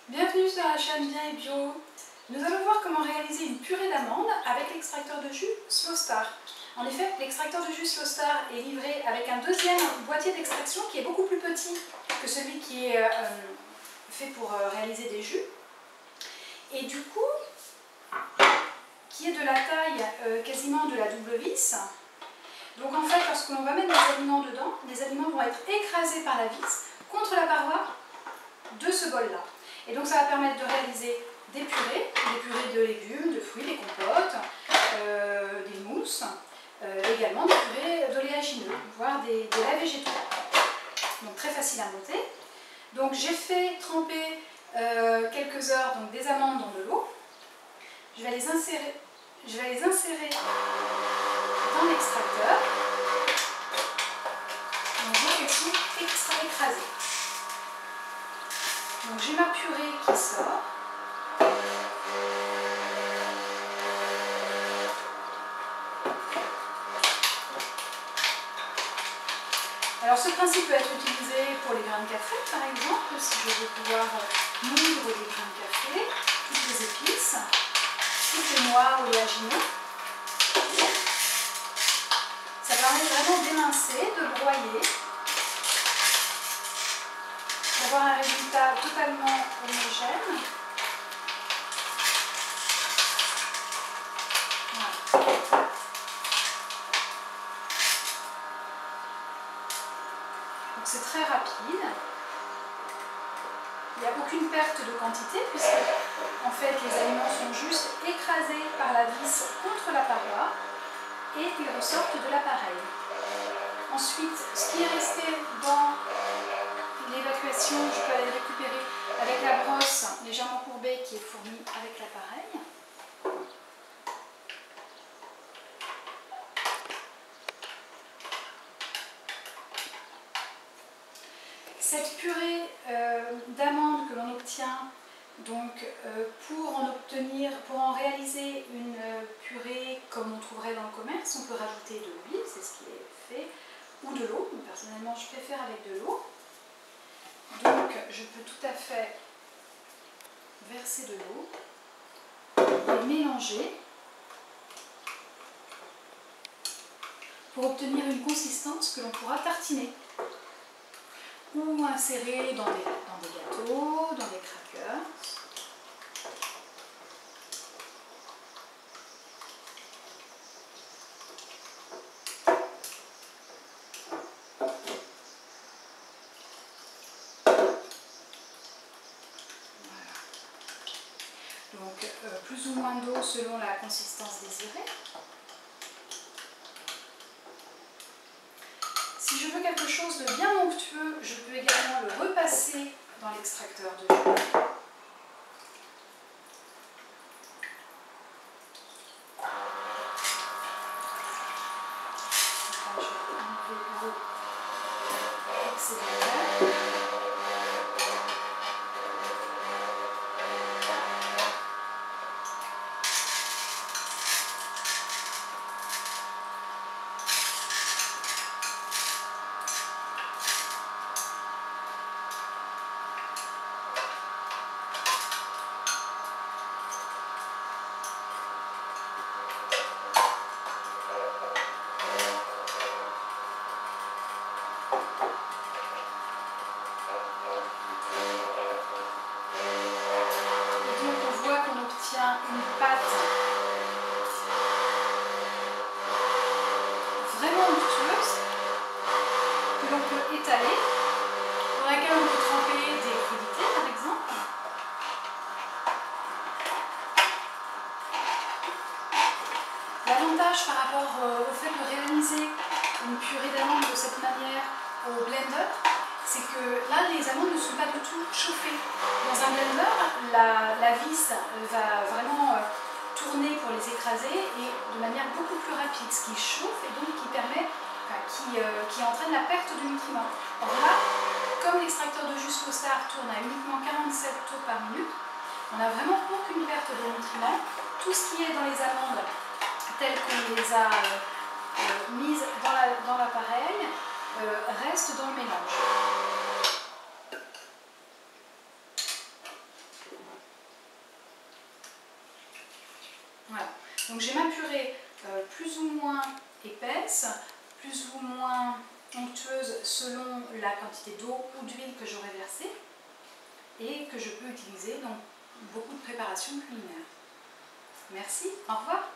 Bienvenue sur la chaîne Bien et Bio. Nous allons voir comment réaliser une purée d'amandes avec l'extracteur de jus Slowstar. En effet, l'extracteur de jus Slowstar est livré avec un deuxième boîtier d'extraction qui est beaucoup plus petit que celui qui est fait pour réaliser des jus. Et du coup, qui est de la taille quasiment de la double vis. Donc en fait, lorsque l'on va mettre des aliments dedans, les aliments vont être écrasés par la vis contre la paroi de ce bol-là. Et donc ça va permettre de réaliser des purées de légumes, de fruits, des compotes, des mousses, également des purées d'oléagineux, voire des laits végétaux. Donc très facile à monter. Donc j'ai fait tremper quelques heures donc, des amandes dans de l'eau. Je vais les insérer dans l'extracteur. Donc je vais tout écraser. Donc j'ai ma purée qui sort. Alors ce principe peut être utilisé pour les grains de café par exemple, si je veux pouvoir moudre des grains de café, toutes les épices, toutes les noix oléagineux. Ça permet vraiment d'émincer, de broyer, d'avoir un résultat totalement homogène. Voilà. Donc c'est très rapide. Il n'y a aucune perte de quantité puisque en fait les aliments sont juste écrasés par la vis contre la paroi et ils ressortent de l'appareil. Ensuite, ce qui est resté dans l'évacuation, je peux aller le récupérer avec la brosse légèrement courbée qui est fournie avec l'appareil. Cette purée d'amandes que l'on obtient, donc pour en réaliser une purée comme on trouverait dans le commerce, on peut rajouter de l'huile, c'est ce qui est fait, ou de l'eau. Personnellement, je préfère avec de l'eau. Donc, je peux tout à fait verser de l'eau et mélanger pour obtenir une consistance que l'on pourra tartiner ou insérer dans des gâteaux, dans des crackers. Donc plus ou moins d'eau selon la consistance désirée. Si je veux quelque chose de bien onctueux, je peux également le repasser dans l'extracteur de jus. Je vais enlever l'eau excédentaire. Une pâte vraiment onctueuse que l'on peut étaler, dans laquelle on peut tremper des crudités par exemple. L'avantage par rapport au fait de réaliser une purée d'amandes de cette manière au blender, c'est que là les amandes ne sont pas du tout chauffées. Dans un blender, la vis va vraiment tourner pour les écraser et de manière beaucoup plus rapide, ce qui chauffe et donc qui entraîne la perte de nutriments. Or là, comme l'extracteur de jus Slowstar tourne à uniquement 47 tours par minute, on n'a vraiment aucune perte de nutriments. Tout ce qui est dans les amandes, telles qu'on les a mises dans l'appareil, reste dans le mélange. Voilà. Donc j'ai ma purée plus ou moins épaisse, plus ou moins onctueuse selon la quantité d'eau ou d'huile que j'aurai versée et que je peux utiliser dans beaucoup de préparations culinaires. Merci, au revoir.